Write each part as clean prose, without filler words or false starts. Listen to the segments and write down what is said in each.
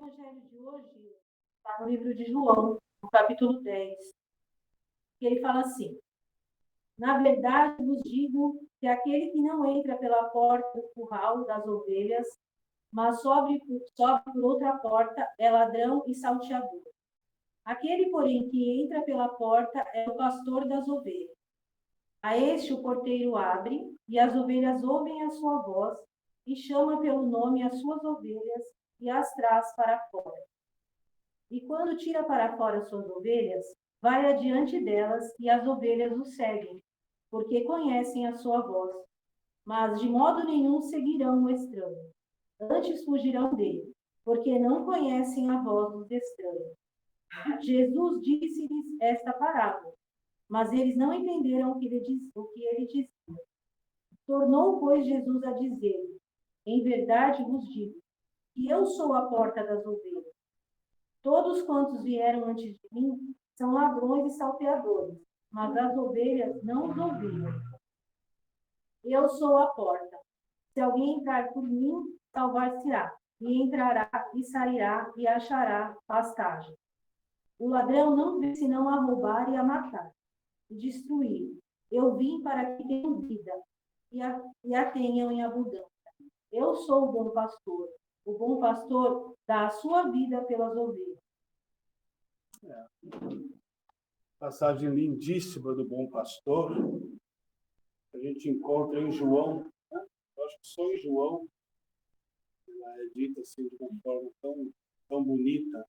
evangelho de hoje está no livro de João, no capítulo 10. E ele fala assim: na verdade vos digo que aquele que não entra pela porta do curral das ovelhas, mas sobe por outra porta, é ladrão e salteador. Aquele, porém, que entra pela porta é o pastor das ovelhas. A este o porteiro abre, e as ovelhas ouvem a sua voz, e chama pelo nome as suas ovelhas, e as traz para fora. E quando tira para fora suas ovelhas, vai adiante delas, e as ovelhas o seguem, porque conhecem a sua voz. Mas de modo nenhum seguirão o estranho. Antes fugirão dele, porque não conhecem a voz dos estranhos. Jesus disse-lhes esta parábola, mas eles não entenderam o que ele dizia. Tornou, pois, Jesus a dizer: em verdade vos digo, que eu sou a porta das ovelhas. Todos quantos vieram antes de mim são ladrões e salteadores, mas as ovelhas não os ouviram. Eu sou a porta. Se alguém entrar por mim, salvar-se-á, e entrará e sairá e achará pastagem. O ladrão não vem senão a roubar e a matar, e destruir. Eu vim para que tenham vida, e a tenham em abundância. Eu sou o bom pastor. O bom pastor dá a sua vida pelas ovelhas. Passagem lindíssima do Bom Pastor, a gente encontra em João, né? Eu acho que só em João, ela é dita assim de uma forma tão bonita.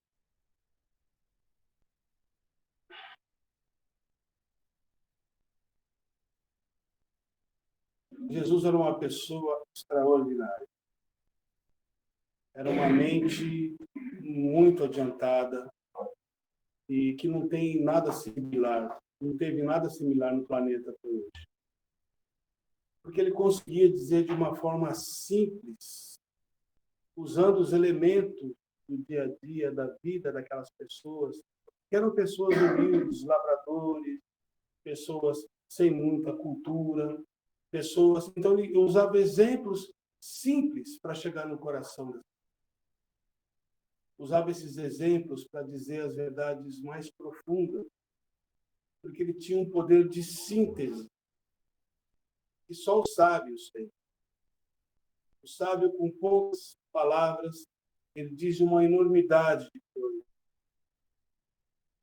Jesus era uma pessoa extraordinária. Era uma mente muito adiantada e que não tem nada similar, não teve nada similar no planeta até hoje. Porque ele conseguia dizer de uma forma simples, usando os elementos do dia a dia, da vida daquelas pessoas, que eram pessoas humildes, lavradores, pessoas sem muita cultura, pessoas... Então, ele usava exemplos simples para chegar no coração das pessoas. Usava esses exemplos para dizer as verdades mais profundas, porque ele tinha um poder de síntese que só os sábios têm. O sábio, com poucas palavras, ele diz uma enormidade de coisas.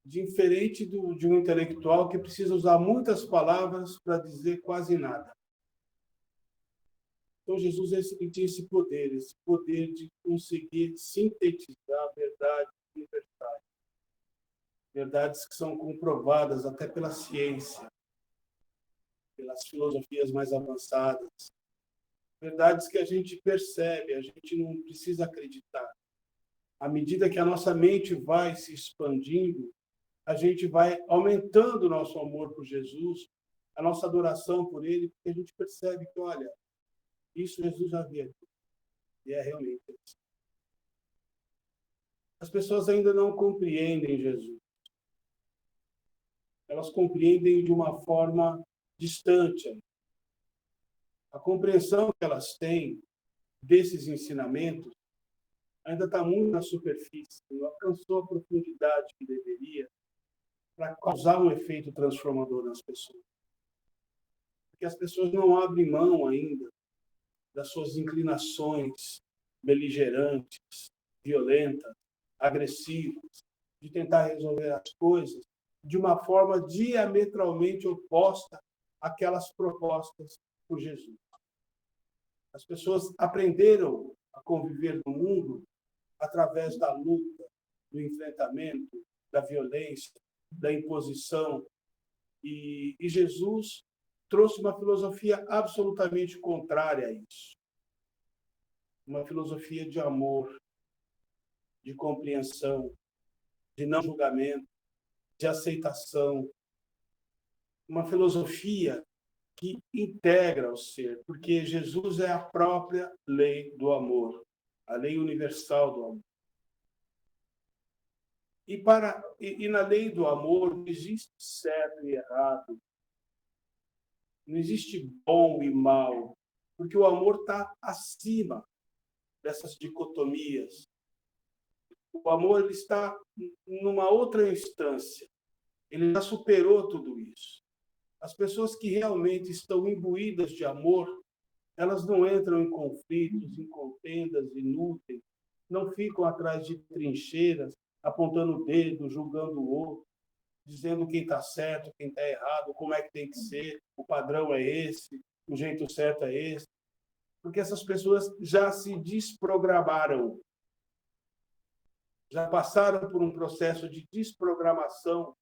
Diferente de um intelectual que precisa usar muitas palavras para dizer quase nada. Então, Jesus ele tinha esse poder de conseguir sintetizar verdades universais. Verdades que são comprovadas até pela ciência, pelas filosofias mais avançadas. Verdades que a gente percebe, a gente não precisa acreditar. À medida que a nossa mente vai se expandindo, a gente vai aumentando o nosso amor por Jesus, a nossa adoração por Ele, porque a gente percebe que, olha, isso Jesus já havia dito. E é realmente isso. As pessoas ainda não compreendem Jesus. Elas compreendem de uma forma distante. A compreensão que elas têm desses ensinamentos ainda está muito na superfície, não alcançou a profundidade que deveria para causar um efeito transformador nas pessoas. Porque as pessoas não abrem mão ainda das suas inclinações beligerantes, violentas, agressivas, de tentar resolver as coisas de uma forma diametralmente oposta àquelas propostas por Jesus. As pessoas aprenderam a conviver no mundo através da luta, do enfrentamento, da violência, da imposição. E Jesus trouxe uma filosofia absolutamente contrária a isso. Uma filosofia de amor, de compreensão, de não julgamento, de aceitação. Uma filosofia que integra o ser, porque Jesus é a própria lei do amor, a lei universal do amor. E na lei do amor não existe certo e errado, não existe bom e mal, porque o amor está acima dessas dicotomias. O amor ele está numa outra instância. Ele já superou tudo isso. As pessoas que realmente estão imbuídas de amor, elas não entram em conflitos, em contendas inúteis, não ficam atrás de trincheiras, apontando o dedo, julgando o outro, dizendo quem está certo, quem está errado, como é que tem que ser, o padrão é esse, o jeito certo é esse. Porque essas pessoas já se desprogramaram, já passaram por um processo de desprogramação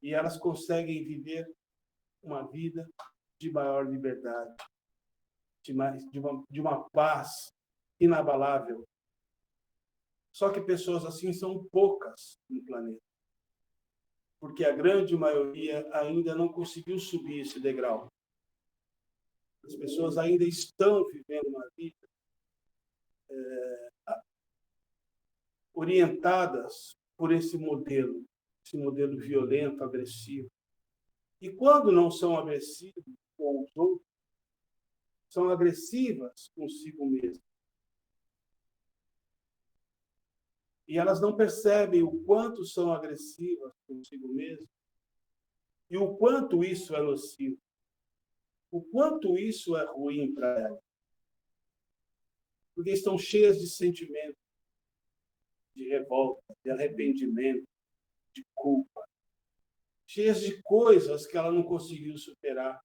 e elas conseguem viver uma vida de maior liberdade, de uma paz inabalável. Só que pessoas assim são poucas no planeta, porque a grande maioria ainda não conseguiu subir esse degrau. As pessoas ainda estão vivendo uma vida orientadas por esse modelo violento, agressivo. E quando não são agressivos com os outros, são agressivas consigo mesmas. E elas não percebem o quanto são agressivas consigo mesmas e o quanto isso é nocivo, o quanto isso é ruim para elas. Porque estão cheias de sentimentos, de revolta, de arrependimento, de culpa, cheias de coisas que ela não conseguiu superar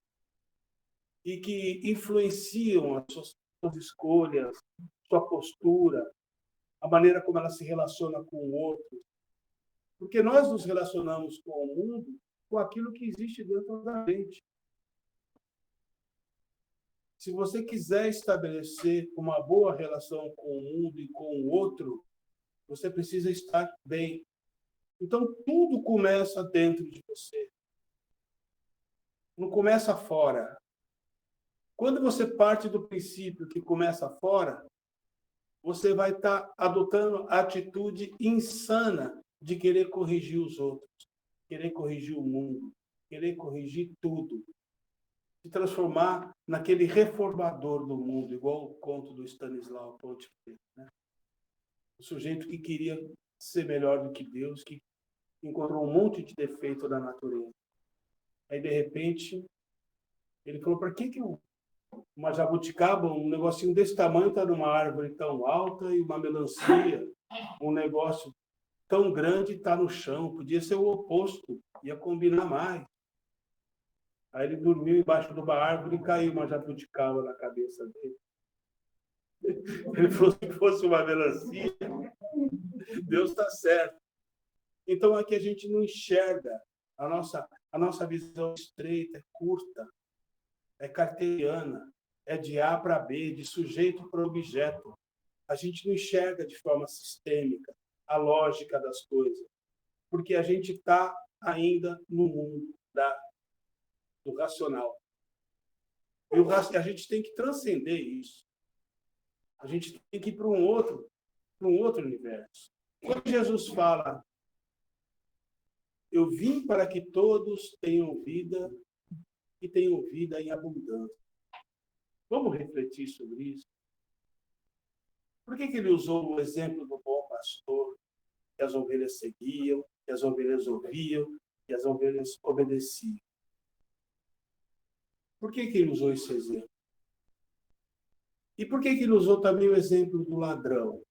e que influenciam as suas escolhas, sua postura, a maneira como ela se relaciona com o outro. Porque nós nos relacionamos com o mundo com aquilo que existe dentro da gente. Se você quiser estabelecer uma boa relação com o mundo e com o outro, você precisa estar bem. Então, tudo começa dentro de você. Não começa fora. Quando você parte do princípio que começa fora, você vai estar adotando a atitude insana de querer corrigir os outros, querer corrigir o mundo, querer corrigir tudo. Se transformar naquele reformador do mundo, igual o conto do Stanislau Ponte Preta, né? O sujeito que queria ser melhor do que Deus, que encontrou um monte de defeito da natureza. Aí, de repente, ele falou, para que uma jabuticaba, um negocinho desse tamanho, está numa árvore tão alta, e uma melancia, um negócio tão grande, está no chão? Podia ser o oposto, ia combinar mais. Aí ele dormiu embaixo de uma árvore e caiu uma jabuticaba na cabeça dele. Ele falou, se fosse uma melancia, Deus está certo. Então, aqui a gente não enxerga, a nossa visão estreita, é curta, é cartesiana, é de A para B, de sujeito para objeto. A gente não enxerga de forma sistêmica a lógica das coisas, porque a gente está ainda no mundo do racional. E a gente tem que transcender isso. A gente tem que ir para um outro universo. Quando Jesus fala, eu vim para que todos tenham vida e tenham vida em abundância. Vamos refletir sobre isso? Por que ele usou o exemplo do bom pastor, que as ovelhas seguiam, que as ovelhas ouviam, que as ovelhas obedeciam? Por que ele usou esse exemplo? E por que ele usou também o exemplo do ladrão?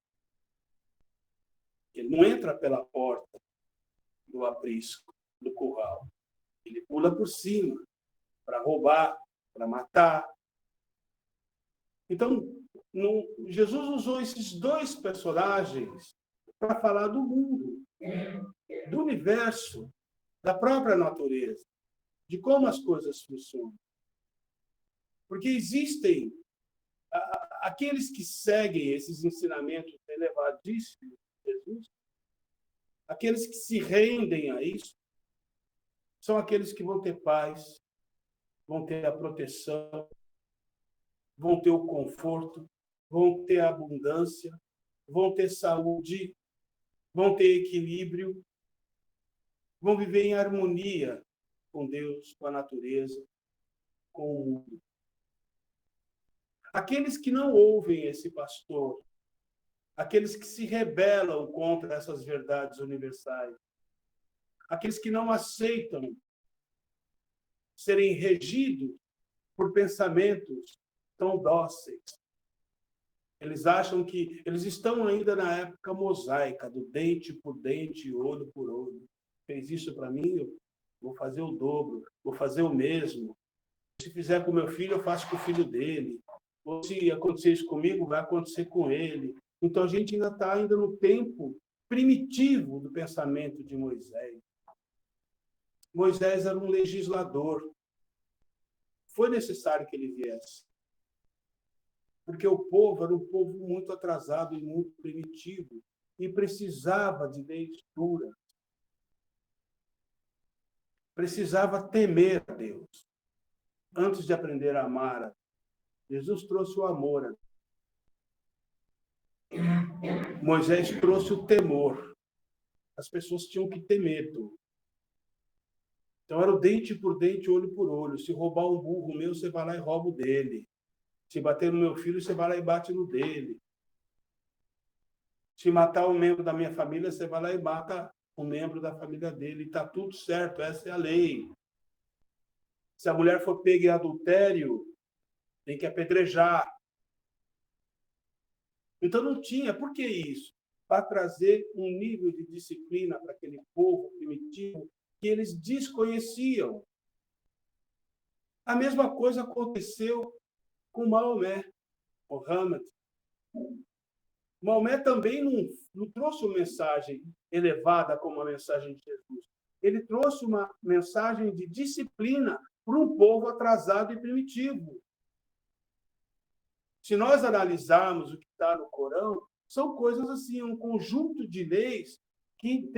Ele não entra pela porta do aprisco, do curral. Ele pula por cima para roubar, para matar. Então, Jesus usou esses dois personagens para falar do mundo, do universo, da própria natureza, de como as coisas funcionam. Porque existem aqueles que seguem esses ensinamentos elevadíssimos de Jesus, aqueles que se rendem a isso, são aqueles que vão ter paz, vão ter a proteção, vão ter o conforto, vão ter a abundância, vão ter saúde, vão ter equilíbrio, vão viver em harmonia com Deus, com a natureza, com o mundo. Aqueles que não ouvem esse pastor, aqueles que se rebelam contra essas verdades universais, aqueles que não aceitam serem regidos por pensamentos tão dóceis. Eles acham que eles estão ainda na época mosaica, do dente por dente, olho por olho. Fez isso para mim, eu vou fazer o dobro, vou fazer o mesmo. Se fizer com meu filho, eu faço com o filho dele. Ou se acontecer isso comigo, vai acontecer com ele. Então a gente ainda está no tempo primitivo do pensamento de Moisés. Moisés era um legislador. Foi necessário que ele viesse. Porque o povo era um povo muito atrasado e muito primitivo e precisava de leis duras. Precisava temer a Deus antes de aprender a amar a Deus. Jesus trouxe o amor a Deus. Moisés trouxe o temor. As pessoas tinham que ter medo. Então era o dente por dente, olho por olho. Se roubar um burro meu, você vai lá e rouba o dele. Se bater no meu filho, você vai lá e bate no dele. Se matar um membro da minha família, você vai lá e mata um membro da família dele. Está tudo certo, essa é a lei. Se a mulher for pega em adultério, tem que apedrejar. Então não tinha. Por que isso? Para trazer um nível de disciplina para aquele povo primitivo que eles desconheciam. A mesma coisa aconteceu com Maomé, Mohammed. Maomé também não trouxe uma mensagem elevada como a mensagem de Jesus. Ele trouxe uma mensagem de disciplina para um povo atrasado e primitivo. Se nós analisarmos o que está no Corão, são coisas assim, um conjunto de leis que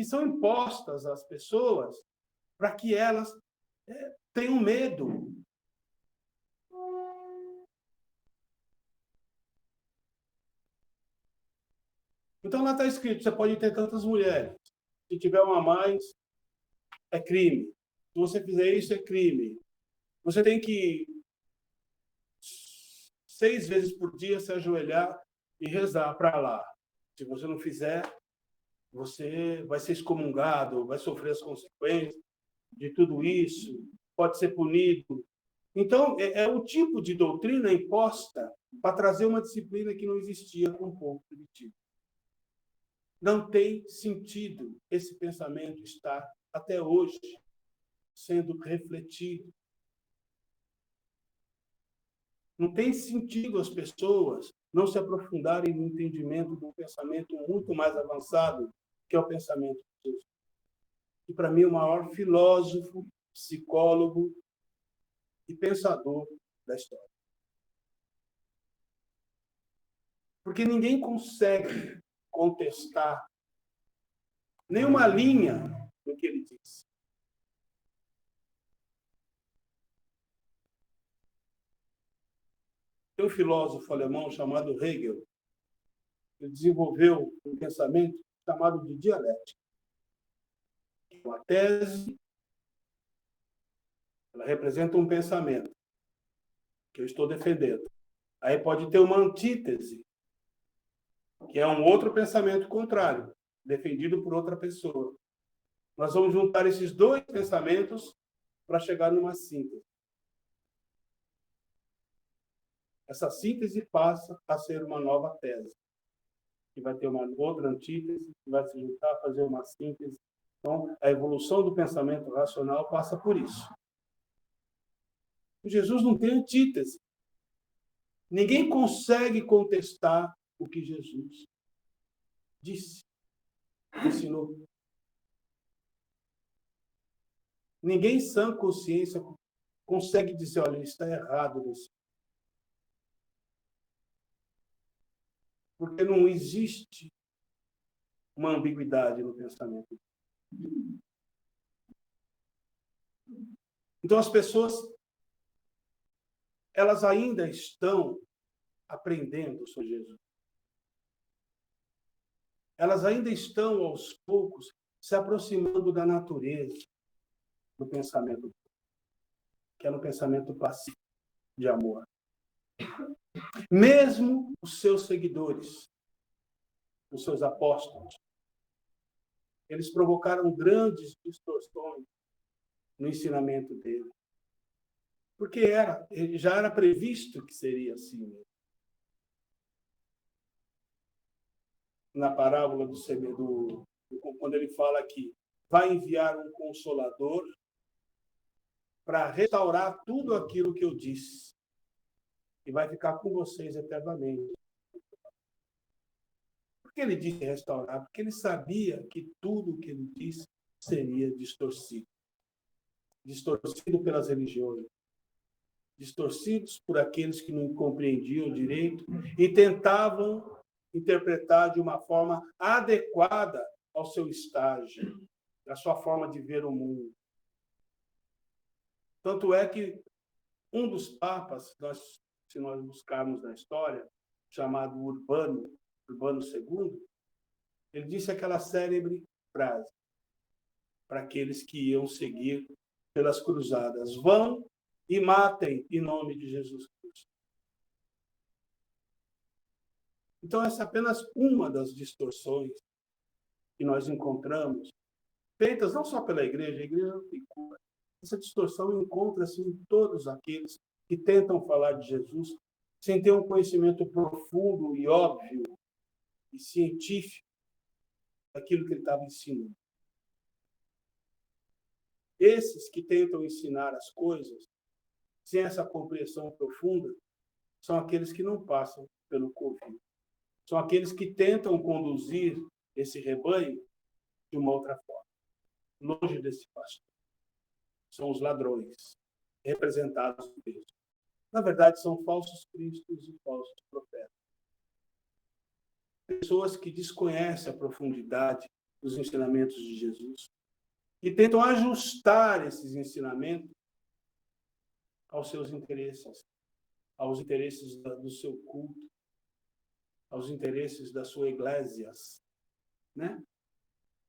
são impostas às pessoas para que elas tenham medo. Então lá está escrito, você pode ter tantas mulheres. Se tiver uma a mais, é crime. Se você fizer isso, é crime. Você tem que 6 vezes por dia se ajoelhar e rezar para lá. Se você não fizer, você vai ser excomungado, vai sofrer as consequências de tudo isso, pode ser punido. Então, é o tipo de doutrina imposta para trazer uma disciplina que não existia com o povo primitivo. Não tem sentido esse pensamento estar, até hoje, sendo refletido. Não tem sentido as pessoas não se aprofundarem no entendimento de um pensamento muito mais avançado, que é o pensamento de Jesus. E, para mim, o maior filósofo, psicólogo e pensador da história. Porque ninguém consegue contestar nenhuma linha do que ele disse. Tem um filósofo alemão chamado Hegel. Ele desenvolveu um pensamento chamado de dialética. Uma tese, ela representa um pensamento que eu estou defendendo. Aí pode ter uma antítese, que é um outro pensamento contrário, defendido por outra pessoa. Nós vamos juntar esses dois pensamentos para chegar numa síntese. Essa síntese passa a ser uma nova tese, que vai ter uma outra antítese, que vai se juntar, fazer uma síntese. Então, a evolução do pensamento racional passa por isso. Jesus não tem antítese. Ninguém consegue contestar o que Jesus disse, ensinou. Ninguém, sã consciência, consegue dizer, olha, ele está errado nisso. Porque não existe uma ambiguidade no pensamento. Então, as pessoas, elas ainda estão aprendendo sobre Jesus. Elas ainda estão, aos poucos, se aproximando da natureza do pensamento, que é no pensamento passivo de amor. Mesmo os seus seguidores, os seus apóstolos, eles provocaram grandes distorções no ensinamento dele. Porque já era previsto que seria assim mesmo. Na parábola do semeador, quando ele fala que vai enviar um consolador para restaurar tudo aquilo que eu disse. E vai ficar com vocês eternamente. Por que ele disse restaurar? Porque ele sabia que tudo o que ele disse seria distorcido. Distorcido pelas religiões. Distorcidos por aqueles que não compreendiam direito e tentavam interpretar de uma forma adequada ao seu estágio, à sua forma de ver o mundo. Tanto é que um dos papas, se nós buscarmos na história, chamado Urbano II, ele disse aquela célebre frase para aqueles que iam seguir pelas cruzadas: vão e matem em nome de Jesus Cristo. Então, essa é apenas uma das distorções que nós encontramos, feitas não só pela igreja, a igreja não tem culpa. Essa distorção encontra-se em todos aqueles que tentam falar de Jesus sem ter um conhecimento profundo e óbvio e científico daquilo que ele estava ensinando. Esses que tentam ensinar as coisas sem essa compreensão profunda são aqueles que não passam pelo Covid. São aqueles que tentam conduzir esse rebanho de uma outra forma, longe desse pastor. São os ladrões, representados por Deus. Na verdade, são falsos cristos e falsos profetas. Pessoas que desconhecem a profundidade dos ensinamentos de Jesus e tentam ajustar esses ensinamentos aos seus interesses, aos interesses do seu culto, aos interesses da sua iglésias, né?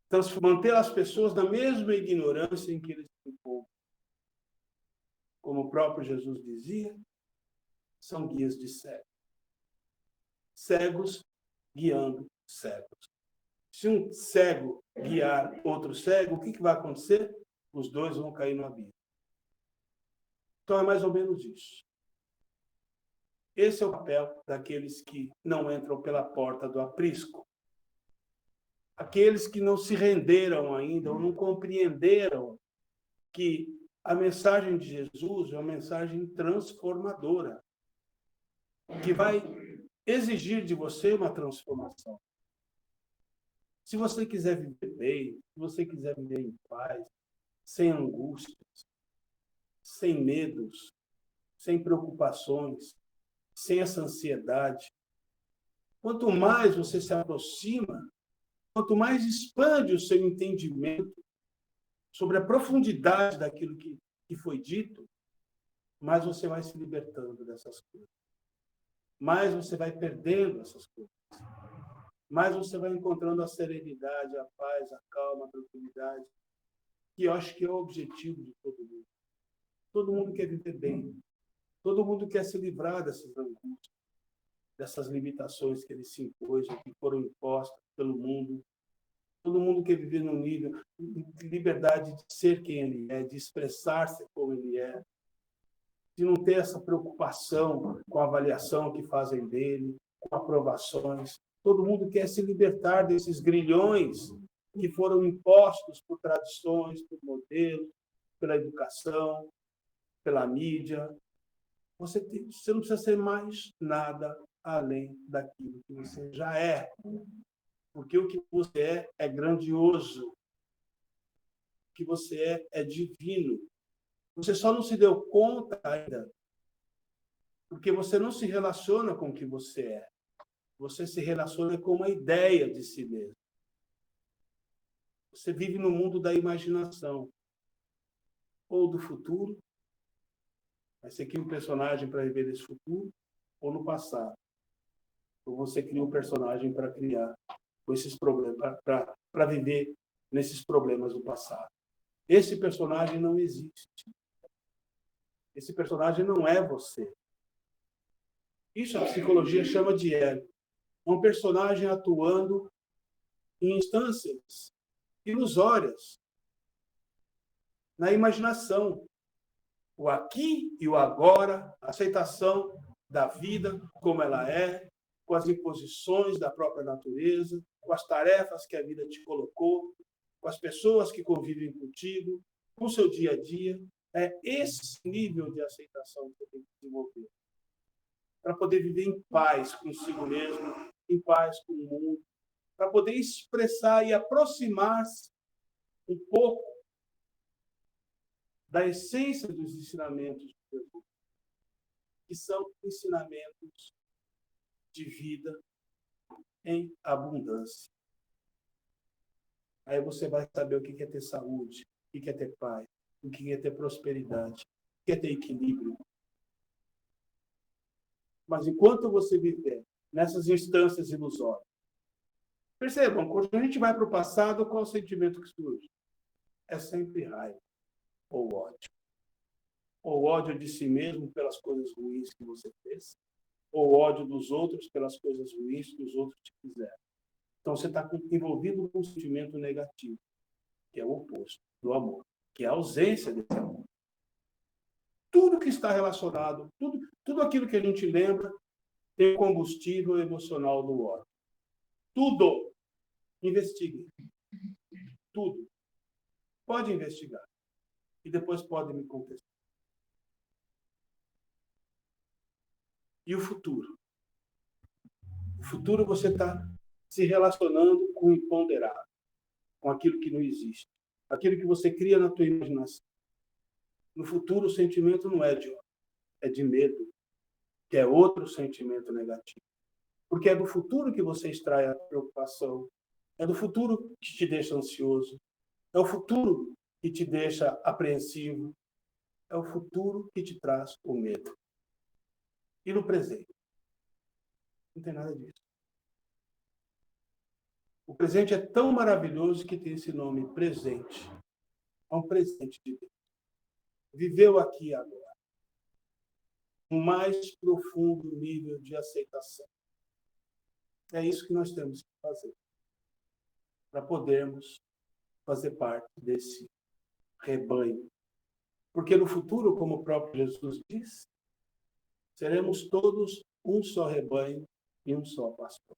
Então, manter as pessoas na mesma ignorância em que eles se encontram. Como o próprio Jesus dizia, são guias de cegos. Cegos guiando cegos. Se um cego guiar outro cego, o que vai acontecer? Os dois vão cair no abismo. Então, é mais ou menos isso. Esse é o papel daqueles que não entram pela porta do aprisco. Aqueles que não se renderam ainda, ou não compreenderam que a mensagem de Jesus é uma mensagem transformadora, que vai exigir de você uma transformação. Se você quiser viver bem, se você quiser viver em paz, sem angústias, sem medos, sem preocupações, sem essa ansiedade, quanto mais você se aproxima, quanto mais expande o seu entendimento sobre a profundidade daquilo que foi dito, mais você vai se libertando dessas coisas. Mais você vai perdendo essas coisas. Mais você vai encontrando a serenidade, a paz, a calma, a tranquilidade, que eu acho que é o objetivo de todo mundo. Todo mundo quer viver bem. Todo mundo quer se livrar dessas angústias, dessas limitações que ele se impôs, que foram impostas pelo mundo. Todo mundo quer viver num nível de liberdade de ser quem ele é, de expressar-se como ele é, de não ter essa preocupação com a avaliação que fazem dele, com aprovações. Todo mundo quer se libertar desses grilhões que foram impostos por tradições, por modelos, pela educação, pela mídia. Você não precisa ser mais nada além daquilo que você já é. Porque o que você é grandioso. O que você é divino. Você só não se deu conta ainda porque você não se relaciona com o que você é. Você se relaciona com uma ideia de si mesmo. Você vive no mundo da imaginação. Ou do futuro. Você cria um personagem para viver nesse futuro. Ou no passado. Ou você cria um personagem para criar com esses problemas, para viver nesses problemas do passado. Esse personagem não existe. Esse personagem não é você. Isso a psicologia chama de ego. É um personagem atuando em instâncias ilusórias, na imaginação. O aqui e o agora, a aceitação da vida como ela é, com as imposições da própria natureza, com as tarefas que a vida te colocou, com as pessoas que convivem contigo, com o seu dia a dia. É esse nível de aceitação que você tem que desenvolver para poder viver em paz consigo mesmo, em paz com o mundo, para poder expressar e aproximar-se um pouco da essência dos ensinamentos de Jesus, que são ensinamentos de vida em abundância. Aí você vai saber o que é ter saúde, o que é ter paz, o que é ter prosperidade, o que é ter equilíbrio. Mas enquanto você viver nessas instâncias ilusórias, percebam, quando a gente vai para o passado, qual é o sentimento que surge? É sempre raiva ou ódio. Ou ódio de si mesmo pelas coisas ruins que você fez, ou ódio dos outros pelas coisas ruins que os outros te fizeram. Então você está envolvido com um sentimento negativo, que é o oposto do amor, que é a ausência desse amor. Tudo que está relacionado, tudo aquilo que a gente lembra, tem combustível emocional do ódio. Tudo. Investigue. Tudo. Pode investigar. E depois pode me contestar. E o futuro? O futuro você está se relacionando com o imponderável, com aquilo que não existe, aquilo que você cria na tua imaginação. No futuro, o sentimento não é de ódio, é de medo, que é outro sentimento negativo. Porque é do futuro que você extrai a preocupação, é do futuro que te deixa ansioso, é o futuro que te deixa apreensivo, é o futuro que te traz o medo. E no presente? Não tem nada disso. O presente é tão maravilhoso que tem esse nome, presente. É um presente de Deus. Viveu aqui e agora. Um mais profundo nível de aceitação. É isso que nós temos que fazer para podermos fazer parte desse rebanho. Porque no futuro, como o próprio Jesus diz, seremos todos um só rebanho e um só pastor.